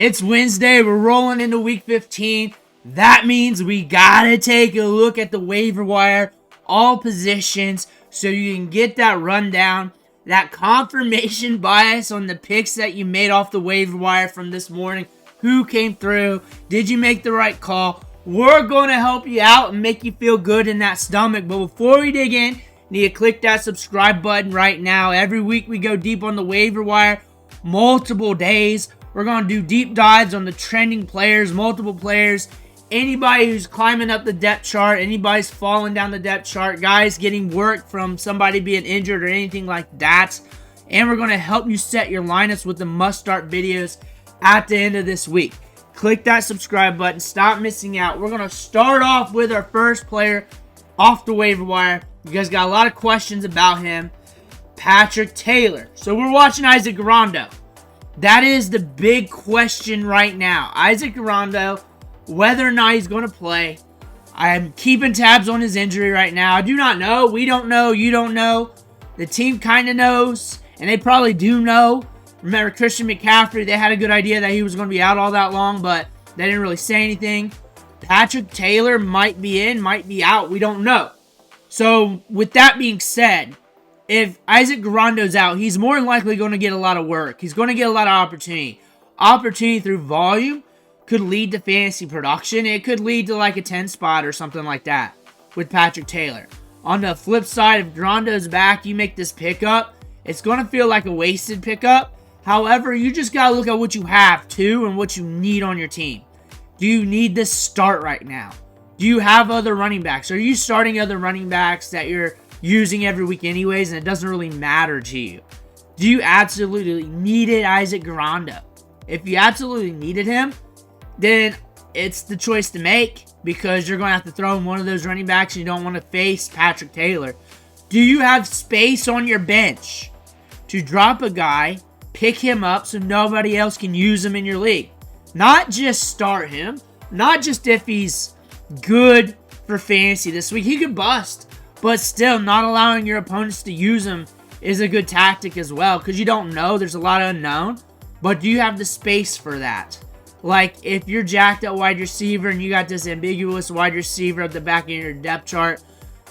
It's Wednesday. We're rolling into week 15. That means we gotta take a look at the waiver wire, all positions, so you can get that rundown, that confirmation bias on the picks that you made off the waiver wire from this morning. Who came through? Did you make the right call? We're going to help you out and make you feel good in that stomach. But before we dig in, you need to click that subscribe button right now. Every week we go deep on the waiver wire, multiple days. We're going to do deep dives on the trending players, multiple players, anybody who's climbing up the depth chart, anybody's falling down the depth chart, guys getting work from somebody being injured or anything like that. And we're going to help you set your lineups with the must-start videos at the end of this week. Click that subscribe button. Stop missing out. We're going to start off with our first player off the waiver wire. You guys got a lot of questions about him. Patrick Taylor. So we're watching Isaac Rondo. That is the big question right now. Isaac Rondo, whether or not he's going to play. I'm keeping tabs on his injury right now. I do not know. We don't know. You don't know. The team kind of knows, and they probably do know. Remember, Christian McCaffrey, they had a good idea that he was going to be out all that long, but they didn't really say anything. Patrick Taylor might be in, might be out. We don't know. So, with that being said, if Isaac Rondo's out, he's more than likely going to get a lot of work. He's going to get a lot of opportunity. Opportunity through volume could lead to fantasy production. It could lead to like a 10 spot or something like that with Patrick Taylor. On the flip side, if Rondo's back, you make this pickup, it's going to feel like a wasted pickup. However, you just got to look at what you have too and what you need on your team. Do you need this start right now? Do you have other running backs? Are you starting other running backs that you're using every week anyways, and it doesn't really matter to you? Do you absolutely needed Isaac Rondo? If you absolutely needed him, then it's the choice to make because you're going to have to throw in one of those running backs and you don't want to face Patrick Taylor. Do you have space on your bench to drop a guy, pick him up so nobody else can use him in your league? Not just start him, not just if he's good for fantasy this week. He could bust. But still, not allowing your opponents to use him is a good tactic as well because you don't know. There's a lot of unknown. But do you have the space for that? Like, if you're jacked at wide receiver and you got this ambiguous wide receiver at the back of your depth chart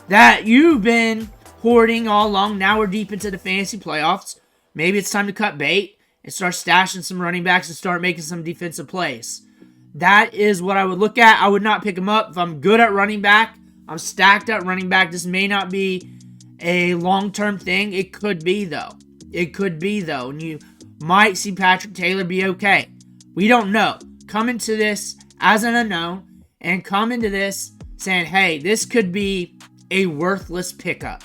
that you've been hoarding all along, now we're deep into the fantasy playoffs. Maybe it's time to cut bait and start stashing some running backs and start making some defensive plays. That is what I would look at. I would not pick him up. If I'm good at running back, I'm stacked at running back. This may not be a long-term thing. It could be, though. It could be, though. And you might see Patrick Taylor be okay. We don't know. Come into this as an unknown and come into this saying, hey, this could be a worthless pickup.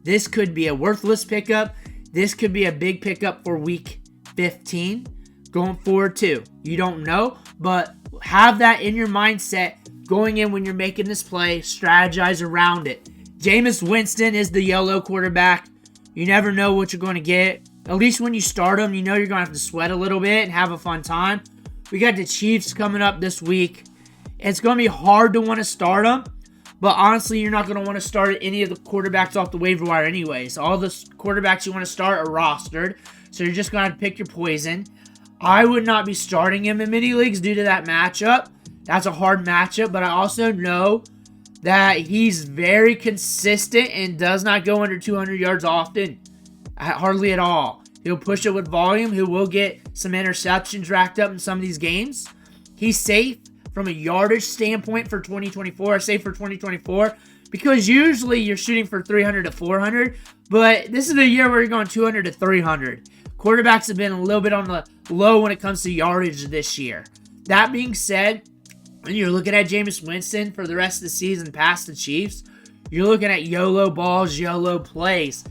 This could be a worthless pickup. This could be a big pickup for week 15 going forward, too. You don't know, but have that in your mindset going in when you're making this play. Strategize around it. Jameis Winston is the YOLO quarterback. You never know what you're going to get. At least when you start him, you know you're going to have to sweat a little bit and have a fun time. We got the Chiefs coming up this week. It's going to be hard to want to start them. But honestly, you're not going to want to start any of the quarterbacks off the waiver wire anyways. All the quarterbacks you want to start are rostered. So you're just going to pick your poison. I would not be starting him in many leagues due to that matchup. That's a hard matchup, but I also know that he's very consistent and does not go under 200 yards often. Hardly at all. He'll push it with volume. He will get some interceptions racked up in some of these games. He's safe from a yardage standpoint for 2024. I say for 2024 because usually you're shooting for 300 to 400, but this is the year where you're going 200 to 300. Quarterbacks have been a little bit on the low when it comes to yardage this year. That being said, when you're looking at Jameis Winston for the rest of the season past the Chiefs, you're looking at YOLO balls, YOLO plays.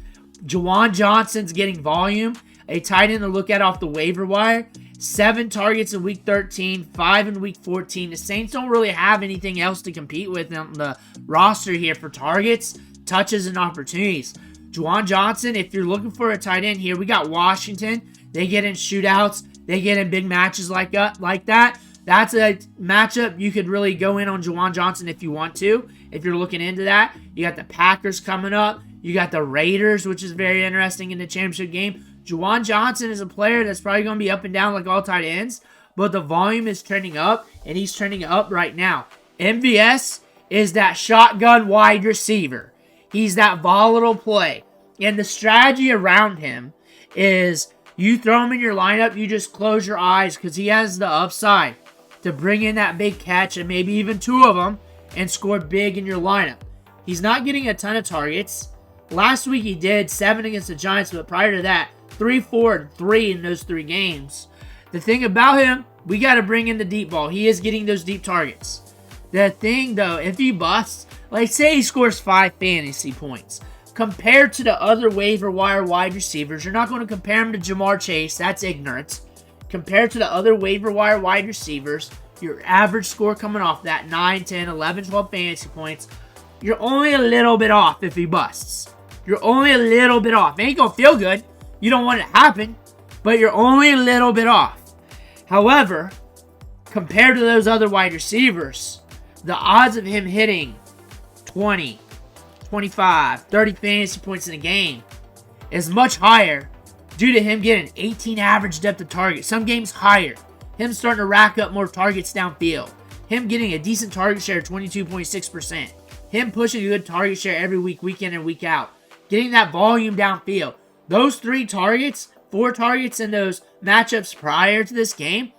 Juwan Johnston's getting volume. A tight end to look at off the waiver wire. 7 targets in week 13, 5 in week 14. The Saints don't really have anything else to compete with on the roster here for targets, touches, and opportunities. Juwan Johnston, if you're looking for a tight end here, we got Washington. They get in shootouts. They get in big matches like that. That's a matchup you could really go in on Juwan Johnston if you want to, if you're looking into that. You got the Packers coming up. You got the Raiders, which is very interesting in the championship game. Juwan Johnson is a player that's probably going to be up and down like all tight ends, but the volume is trending up, and he's trending up right now. MVS is that shotgun wide receiver. He's that volatile play. And the strategy around him is you throw him in your lineup, you just close your eyes because he has the upside to bring in that big catch and maybe even 2 of them and score big in your lineup. He's not getting a ton of targets. Last week he did 7 against the Giants, but prior to that, 3, 4, and 3 in those 3 games. The thing about him, we got to bring in the deep ball. He is getting those deep targets. The thing, though, if he busts, like say he scores 5 fantasy points, compared to the other waiver wire wide receivers, you're not going to compare him to Jamar Chase. That's ignorant. Compared to the other waiver wire wide receivers, your average score coming off that 9, 10, 11, 12 fantasy points, you're only a little bit off if he busts. You're only a little bit off. It ain't going to feel good. You don't want it to happen, but you're only a little bit off. However, compared to those other wide receivers, the odds of him hitting 20, 25, 30 fantasy points in a game is much higher due to him getting 18 average depth of target. Some games higher. Him starting to rack up more targets downfield. Him getting a decent target share of 22.6%. Him pushing a good target share every week, week in and week out. Getting that volume downfield. Those 3 targets, 4 targets in those matchups prior to this game,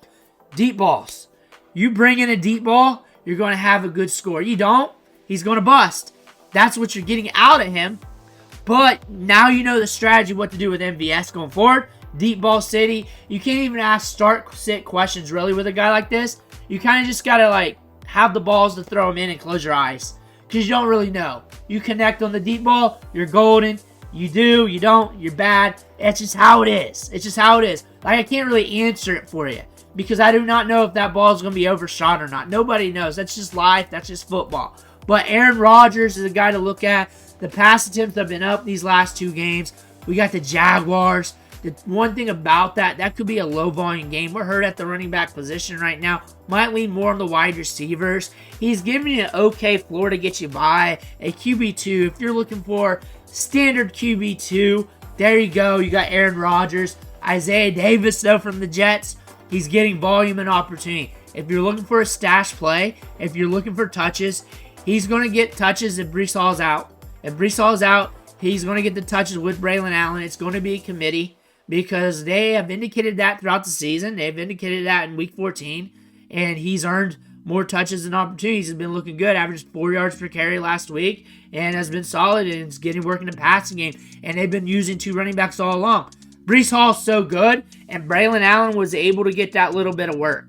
deep balls. You bring in a deep ball, you're going to have a good score. You don't, he's going to bust. That's what you're getting out of him. But now you know the strategy, what to do with MVS going forward. Deep ball city. You can't even ask start-sit questions really with a guy like this. You kind of just got to like have the balls to throw him in and close your eyes. Because you don't really know. You connect on the deep ball, you're golden. You do, you don't, you're bad. It's just how it is. It's just how it is. Like, I can't really answer it for you because I do not know if that ball is going to be overshot or not. Nobody knows. That's just life. That's just football. But Aaron Rodgers is a guy to look at. The pass attempts have been up these last 2 games. We got the Jaguars. The one thing about that could be a low-volume game. We're hurt at the running back position right now. Might lean more on the wide receivers. He's giving you an okay floor to get you by. A QB2. If you're looking for standard QB2, there you go. You got Aaron Rodgers. Isaiah Davis, though, from the Jets. He's getting volume and opportunity. If you're looking for a stash play, if you're looking for touches, he's going to get touches if Bryce Hall's out. If Bryce Hall's out, he's going to get the touches with Braylon Allen. It's going to be a committee because they have indicated that throughout the season. They've indicated that in Week 14, and he's earned more touches and opportunities. He's been looking good, averaged 4 yards per carry last week, and has been solid, and it's getting work in the passing game. And they've been using 2 running backs all along. Bryce Hall's so good, and Braylon Allen was able to get that little bit of work.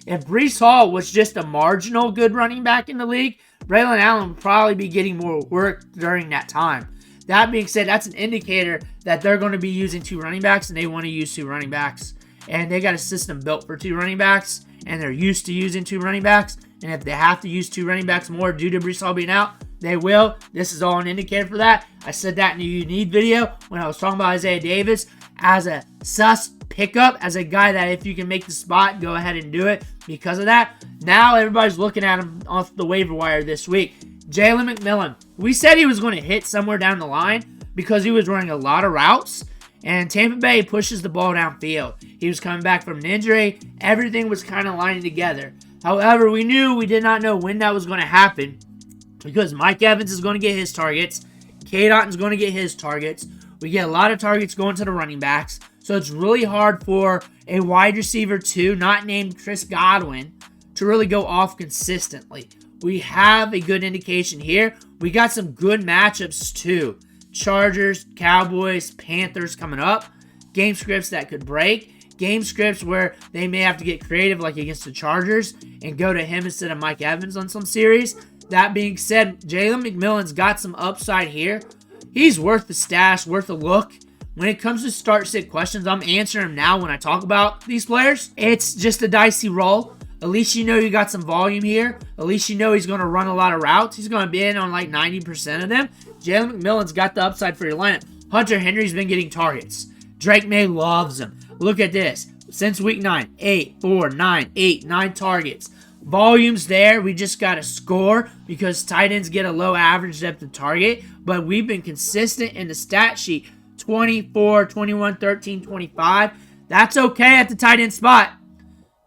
If Bryce Hall was just a marginal good running back in the league, Braylon Allen would probably be getting more work during that time. That being said, that's an indicator that they're going to be using 2 running backs, and they want to use 2 running backs. And they got a system built for 2 running backs, and they're used to using 2 running backs. And if they have to use 2 running backs more due to Bryce Hall being out, they will. This is all an indicator for that. I said that in the You Need video when I was talking about Isaiah Davis as a sus pickup, as a guy that if you can make the spot, go ahead and do it. Because of that, now everybody's looking at him off the waiver wire this week. Jalen McMillan. We said he was going to hit somewhere down the line because he was running a lot of routes, and Tampa Bay pushes the ball downfield. He was coming back from an injury. Everything was kind of lining together. However, we did not know when that was going to happen because Mike Evans is going to get his targets. K-Dot's going to get his targets. We get a lot of targets going to the running backs. So it's really hard for a wide receiver 2, not named Chris Godwin, to really go off consistently. We have a good indication here. We got some good matchups too. Chargers, Cowboys, Panthers coming up. Game scripts that could break. Game scripts where they may have to get creative like against the Chargers and go to him instead of Mike Evans on some series. That being said, Jalen McMillan's got some upside here. He's worth the stash, worth a look. When it comes to start-sit questions, I'm answering them now when I talk about these players. It's just a dicey roll. At least you know you got some volume here. At least you know he's going to run a lot of routes. He's going to be in on like 90% of them. Jalen McMillan's got the upside for your lineup. Hunter Henry's been getting targets. Drake Maye loves him. Look at this. Since week 9, 8, 4, 9, 8, 9 targets. Volume's there. We just got to score because tight ends get a low average depth of target. But we've been consistent in the stat sheet. 24, 21, 13, 25. That's okay at the tight end spot.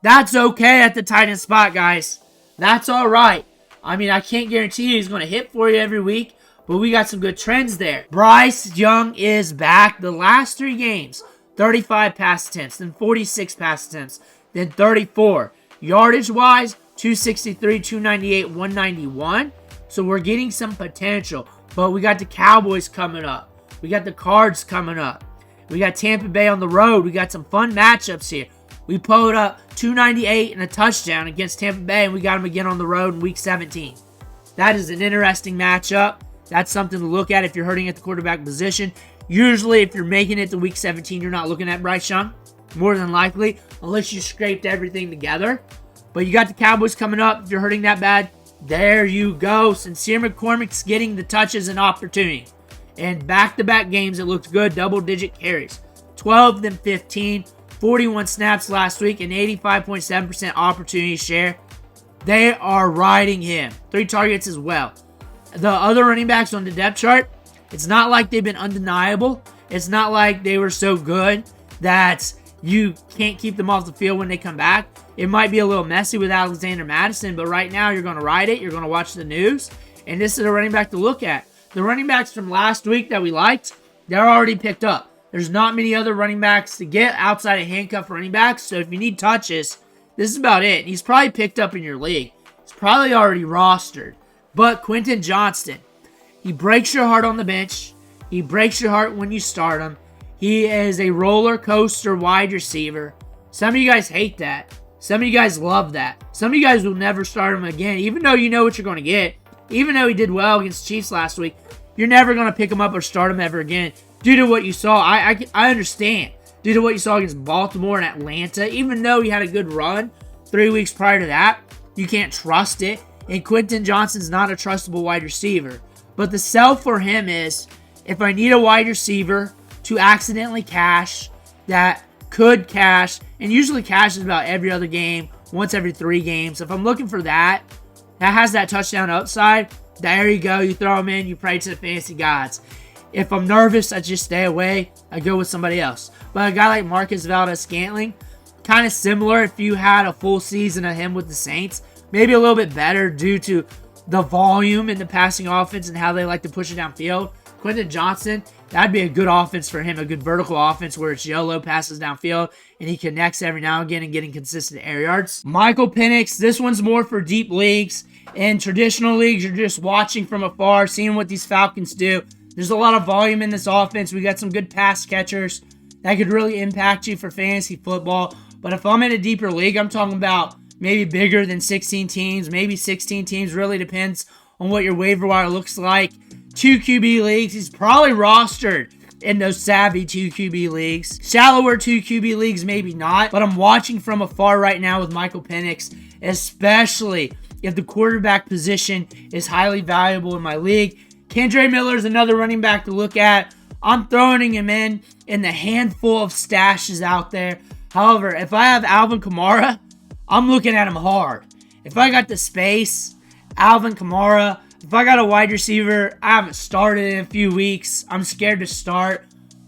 That's okay at the tight end spot, guys. That's all right. I mean, I can't guarantee you he's going to hit for you every week, but we got some good trends there. Bryce Young is back. The last 3 games, 35 pass attempts, then 46 pass attempts, then 34. Yardage-wise, 263, 298, 191. So we're getting some potential. But we got the Cowboys coming up. We got the Cards coming up. We got Tampa Bay on the road. We got some fun matchups here. We pulled up 298 and a touchdown against Tampa Bay, and we got them again on the road in Week 17. That is an interesting matchup. That's something to look at if you're hurting at the quarterback position. Usually, if you're making it to Week 17, you're not looking at Bryce Young, more than likely, unless you scraped everything together. But you got the Cowboys coming up. If you're hurting that bad, there you go. Sincere McCormick's getting the touches and opportunity. And back-to-back games, it looked good. Double-digit carries. 12, then 15. 41 snaps last week and 85.7% opportunity share. They are riding him. 3 targets as well. The other running backs on the depth chart, it's not like they've been undeniable. It's not like they were so good that you can't keep them off the field when they come back. It might be a little messy with Alexander Madison, but right now you're going to ride it. You're going to watch the news, and this is a running back to look at. The running backs from last week that we liked, they're already picked up. There's not many other running backs to get outside of handcuff running backs, so if you need touches, this is about it. He's probably picked up in your league. He's probably already rostered. But Quentin Johnston, he breaks your heart on the bench. He breaks your heart when you start him. He is a roller coaster wide receiver. Some of you guys hate that. Some of you guys love that. Some of you guys will never start him again, even though you know what you're going to get. Even though he did well against the Chiefs last week, you're never going to pick him up or start him ever again. Due to what you saw, I understand. Due to what you saw against Baltimore and Atlanta, even though he had a good run 3 weeks prior to that, you can't trust it. And Quentin Johnston's not a trustable wide receiver. But the sell for him is, if I need a wide receiver to accidentally cash, that could cash, and usually cashes about every other game, once every 3 games. If I'm looking for that has that touchdown upside, there you go. You throw him in, you pray to the fantasy gods. If I'm nervous, I just stay away. I go with somebody else. But a guy like Marquez Valdes-Scantling, kind of similar if you had a full season of him with the Saints. Maybe a little bit better due to the volume in the passing offense and how they like to push it downfield. Quentin Johnston, that'd be a good offense for him, a good vertical offense where it's YOLO passes downfield and he connects every now and again and getting consistent air yards. Michael Penix, this one's more for deep leagues. In traditional leagues, you're just watching from afar, seeing what these Falcons do. There's a lot of volume in this offense. We got some good pass catchers that could really impact you for fantasy football. But if I'm in a deeper league, I'm talking about maybe bigger than 16 teams, maybe 16 teams. Really depends on what your waiver wire looks like. 2 QB leagues. He's probably rostered in those savvy 2 QB leagues. Shallower 2 QB leagues, maybe not. But I'm watching from afar right now with Michael Penix, especially if the quarterback position is highly valuable in my league. Kendre Miller is another running back to look at. I'm throwing him in the handful of stashes out there. However, if I have Alvin Kamara, I'm looking at him hard. If I got the space, Alvin Kamara, if I got a wide receiver I haven't started in a few weeks, I'm scared to start,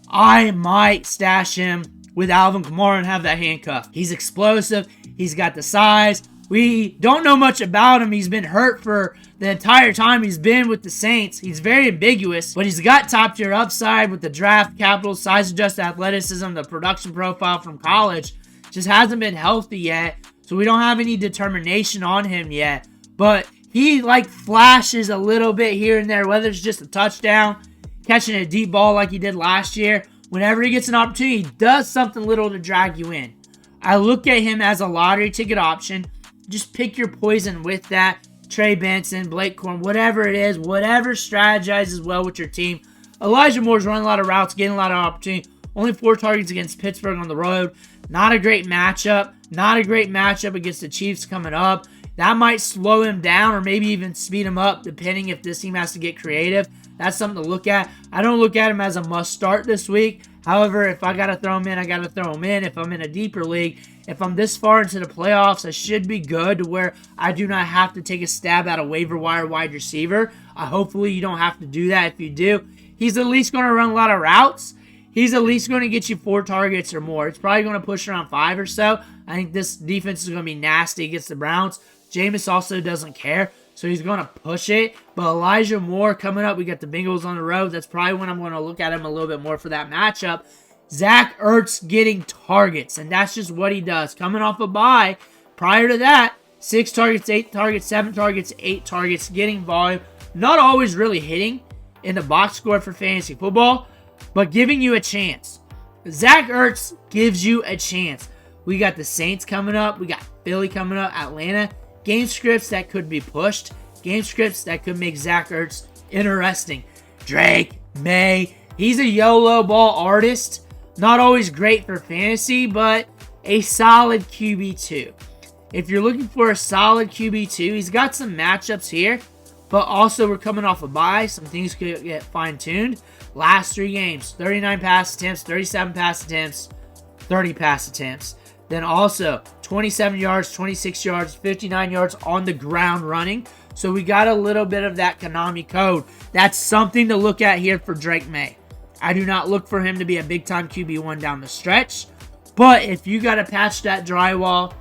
I might stash him with Alvin Kamara and have that handcuff. He's explosive. He's got the size. We don't know much about him. He's been hurt for the entire time he's been with the Saints. He's very ambiguous, but he's got top-tier upside with the draft capital, size-adjusted athleticism, the production profile from college. Just hasn't been healthy yet, so we don't have any determination on him yet. But he, flashes a little bit here and there, whether it's just a touchdown, catching a deep ball like he did last year. Whenever he gets an opportunity, he does something little to drag you in. I look at him as a lottery ticket option. Just pick your poison with that. Trey, Benson, Blake Corum, whatever it is, whatever strategizes well with your team. Elijah Moore's running a lot of routes, getting a lot of opportunity. Only 4 targets against Pittsburgh on the road. Not a great matchup. Not a great matchup against the Chiefs coming up. That might slow him down or maybe even speed him up, depending if this team has to get creative. That's something to look at. I don't look at him as a must-start this week. However, if I got to throw him in, I got to throw him in. If I'm in a deeper league, if I'm this far into the playoffs, I should be good to where I do not have to take a stab at a waiver wire wide receiver. Hopefully, you don't have to do that. If you do, he's at least going to run a lot of routes. he's at least going to get you 4 targets or more. It's probably going to push around 5 or so. I think this defense is going to be nasty against the Browns. Jameis also doesn't care, so he's going to push it. But Elijah Moore coming up. We got the Bengals on the road. That's probably when I'm going to look at him a little bit more for that matchup. Zach Ertz getting targets, and that's just what he does. Coming off a bye, prior to that, 6 targets, 8 targets, 7 targets, 8 targets, getting volume. Not always really hitting in the box score for fantasy football, but giving you a chance. Zach Ertz gives you a chance. We got the Saints coming up. We got Philly coming up, Atlanta. Game scripts that could be pushed. Game scripts that could make Zach Ertz interesting. Drake, Maye, he's a YOLO ball artist. Not always great for fantasy, but a solid QB2. If you're looking for a solid QB2, he's got some matchups here, but also we're coming off a bye. Some things could get fine-tuned. Last 3 games, 39 pass attempts, 37 pass attempts, 30 pass attempts. Then also 27 yards, 26 yards, 59 yards on the ground running. So we got a little bit of that Konami code. That's something to look at here for Drake Maye. I do not look for him to be a big-time QB1 down the stretch. But if you got to patch that drywall,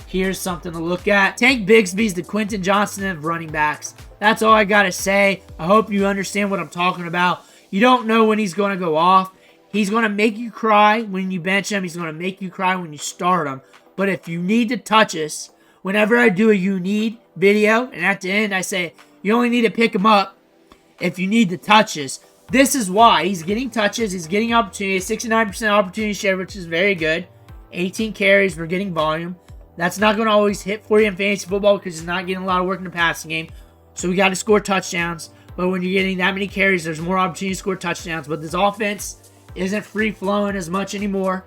here's something to look at. Tank Bigsby's the Quentin Johnston of running backs. That's all I got to say. I hope you understand what I'm talking about. You don't know when he's going to go off. He's going to make you cry when you bench him. He's going to make you cry when you start him. But if you need to touch us, whenever I do a you need video, and at the end I say, you only need to pick him up if you need the touches. This is why. He's getting touches. He's getting opportunities. 69% opportunity share, which is very good. 18 carries. We're getting volume. That's not going to always hit for you in fantasy football because he's not getting a lot of work in the passing game. So we got to score touchdowns. But when you're getting that many carries, there's more opportunity to score touchdowns. But this offense isn't free-flowing as much anymore.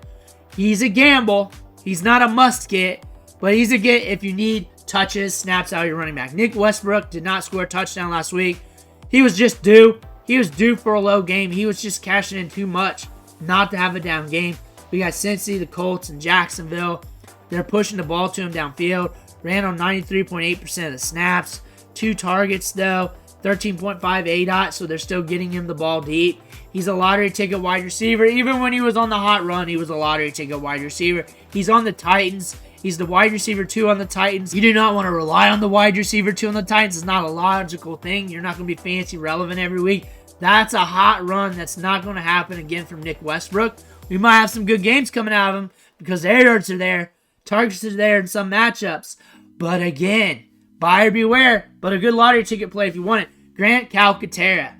He's a gamble. He's not a must-get. But he's a get if you need touches, snaps out of your running back. Nick Westbrook did not score a touchdown last week. He was just due. He was due for a low game. He was just cashing in too much not to have a down game. We got Cincy, the Colts, and Jacksonville. They're pushing the ball to him downfield. Ran on 93.8% of the snaps. 2 targets, though. 13.5 ADOT, so they're still getting him the ball deep. He's a lottery ticket wide receiver. Even when he was on the hot run, he was a lottery ticket wide receiver. He's on the Titans. He's the wide receiver 2 on the Titans. You do not want to rely on the wide receiver 2 on the Titans. It's not a logical thing. You're not going to be fantasy relevant every week. That's a hot run. That's not going to happen again from Nick Westbrook. We might have some good games coming out of him because the air yards are there. Targets are there in some matchups. But again, buyer beware. But a good lottery ticket play if you want it. Grant Calcaterra.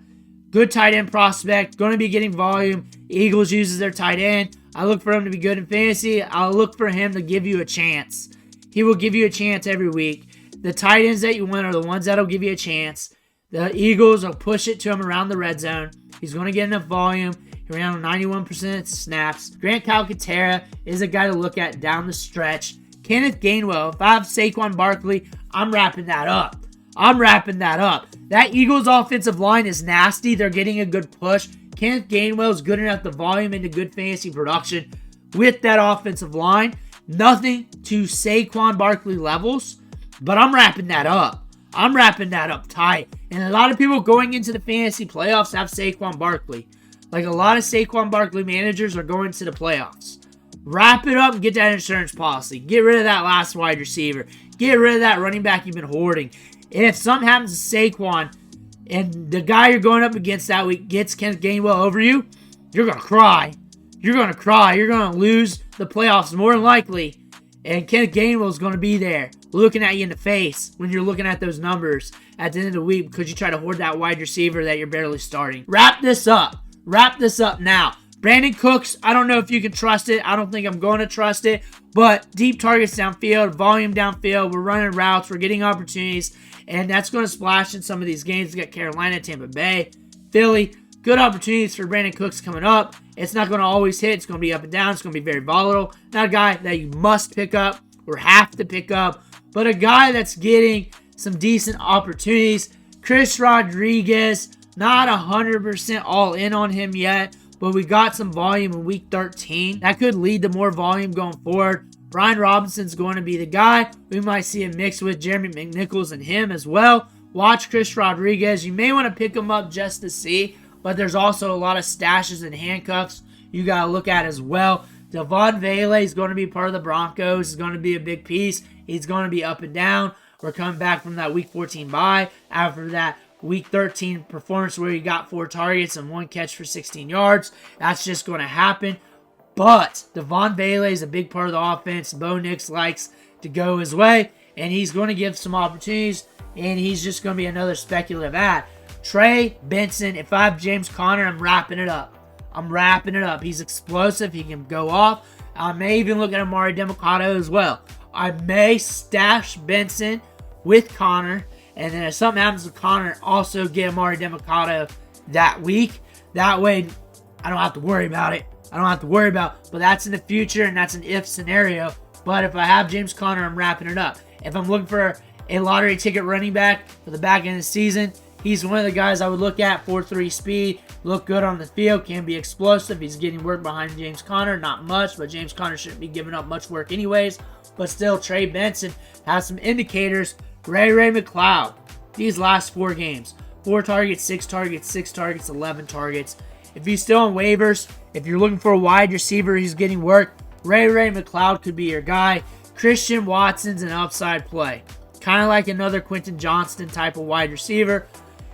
Good tight end prospect. Going to be getting volume. Eagles uses their tight end. I look for him to be good in fantasy. I'll look for him to give you a chance. He will give you a chance every week. The tight ends that you want are the ones that will give you a chance. The Eagles will push it to him around the red zone. He's going to get enough volume. He ran on 91% of snaps. Grant Calcaterra is a guy to look at down the stretch. Kenneth Gainwell. If I have Saquon Barkley, I'm wrapping that up. That Eagles offensive line is nasty. They're getting a good push. Kenneth Gainwell is good enough to volume into good fantasy production with that offensive line. Nothing to Saquon Barkley levels, but I'm wrapping that up. I'm wrapping that up tight. And a lot of people going into the fantasy playoffs have Saquon Barkley. Like a lot of Saquon Barkley managers are going to the playoffs. Wrap it up and get that insurance policy. Get rid of that last wide receiver. Get rid of that running back you've been hoarding. And if something happens to Saquon and the guy you're going up against that week gets Kenneth Gainwell over you, you're going to cry. You're going to cry. You're going to lose the playoffs more than likely. And Kenneth Gainwell is going to be there looking at you in the face when you're looking at those numbers at the end of the week because you try to hoard that wide receiver that you're barely starting. Wrap this up. Wrap this up now. Brandin Cooks, I don't know if you can trust it. I don't think I'm going to trust it. But deep targets downfield, volume downfield. We're running routes. We're getting opportunities. And that's going to splash in some of these games. We got Carolina, Tampa Bay, Philly. Good opportunities for Brandin Cooks coming up. It's not going to always hit. It's going to be up and down. It's going to be very volatile. Not a guy that you must pick up or have to pick up, but a guy that's getting some decent opportunities. Chris Rodriguez, not 100% all in on him yet, but we got some volume in week 13. That could lead to more volume going forward. Brian Robinson's going to be the guy. We might see a mix with Jeremy McNichols and him as well. Watch Chris Rodriguez. You may want to pick him up just to see, but there's also a lot of stashes and handcuffs you got to look at as well. Devaughn Vele is going to be part of the Broncos. He's going to be a big piece. He's going to be up and down. We're coming back from that Week 14 bye after that Week 13 performance where he got 4 targets and 1 catch for 16 yards. That's just going to happen. But Devaughn Vele is a big part of the offense. Bo Nix likes to go his way, and he's going to give some opportunities, and he's just going to be another speculative ad. Trey, Benson, if I have James Conner, I'm wrapping it up. He's explosive. He can go off. I may even look at Amari Demicado as well. I may stash Benson with Conner, and then if something happens with Conner, also get Amari Demicado that week. That way, I don't have to worry about it. But that's in the future, and that's an if scenario. But if I have James Conner, I'm wrapping it up. If I'm looking for a lottery ticket running back for the back end of the season, he's one of the guys I would look at. 4.3 speed, look good on the field, can be explosive. He's getting work behind James Conner, not much, but James Conner shouldn't be giving up much work anyways. But still, Trey Benson has some indicators. Ray McCloud, these last 4 games, 4 targets, 6 targets, 6 targets, 11 targets. If he's still on waivers, if you're looking for a wide receiver who's getting work, Ray McCloud could be your guy. Christian Watson's an upside play. Kind of like another Quentin Johnston type of wide receiver.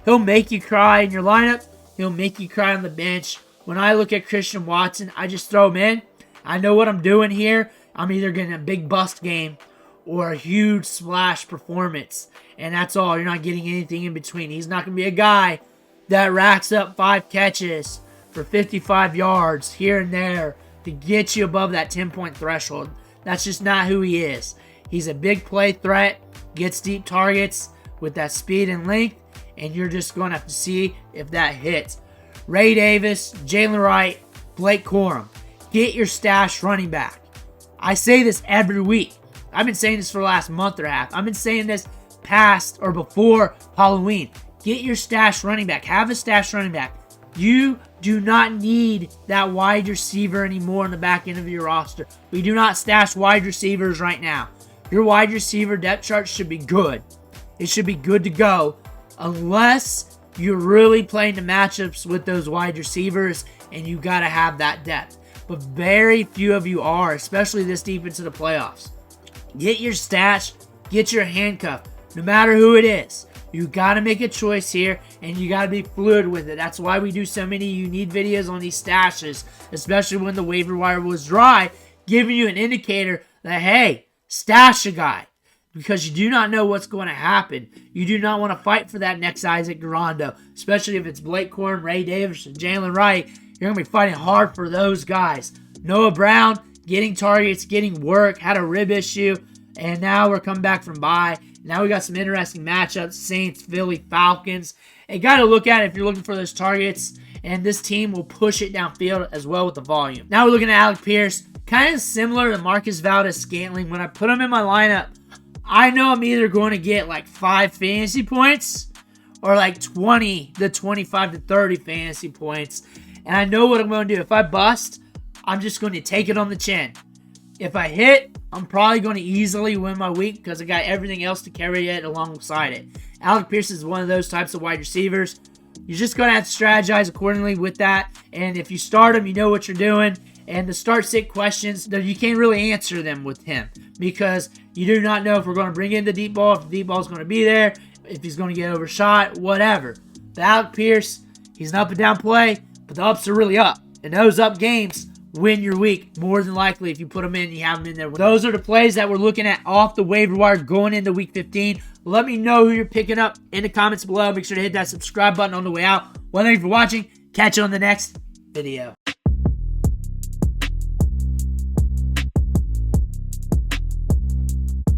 He'll make you cry in your lineup. He'll make you cry on the bench. When I look at Christian Watson, I just throw him in. I know what I'm doing here. I'm either getting a big bust game or a huge splash performance. And that's all. You're not getting anything in between. He's not going to be a guy that racks up 5 catches for 55 yards here and there to get you above that 10-point threshold. That's just not who he is. He's a big play threat, gets deep targets with that speed and length, and you're just going to have to see if that hits. Ray Davis, Jalen Wright, Blake Corum. Get your stash running back. I say this every week. I've been saying this for the last month or a half. I've been saying this past or before Halloween. Get your stash running back. Have a stash running back. You do not need that wide receiver anymore in the back end of your roster. We do not stash wide receivers right now. Your wide receiver depth chart should be good. It should be good to go unless you're really playing the matchups with those wide receivers and you got to have that depth. But very few of you are, especially this deep into the playoffs. Get your stash, get your handcuff, no matter who it is. You got to make a choice here, and you got to be fluid with it. That's why we do so many unique videos on these stashes, especially when the waiver wire was dry, giving you an indicator that, hey, stash a guy, because you do not know what's going to happen. You do not want to fight for that next Isaac Durando, especially if it's Blake Corum, Ray Davis, and Jalen Wright. You're going to be fighting hard for those guys. Noah Brown, getting targets, getting work, had a rib issue, and now we're coming back from bye. Now we got some interesting matchups, Saints, Philly, Falcons. You got to look at it if you're looking for those targets, and this team will push it downfield as well with the volume. Now we're looking at Alec Pierce, kind of similar to Marquez Valdes-Scantling. When I put him in my lineup, I know I'm either going to get like 5 fantasy points or like 20 to 25 to 30 fantasy points. And I know what I'm going to do. If I bust, I'm just going to take it on the chin. If I hit, I'm probably going to easily win my week because I got everything else to carry it alongside it. Alec Pierce is one of those types of wide receivers. You're just going to have to strategize accordingly with that. And if you start him, you know what you're doing. And the start-sit questions, you can't really answer them with him because you do not know if we're going to bring in the deep ball, if the deep ball is going to be there, if he's going to get overshot, whatever. But Alec Pierce, he's an up and down play, but the ups are really up. And those up games win your week more than likely if you put them in, you have them in there. Those are the plays that we're looking at off the waiver wire going into week 15. Let me know who you're picking up in the comments below. Make sure to hit that subscribe button on the way out. Well, thank you for watching. Catch you on the next video.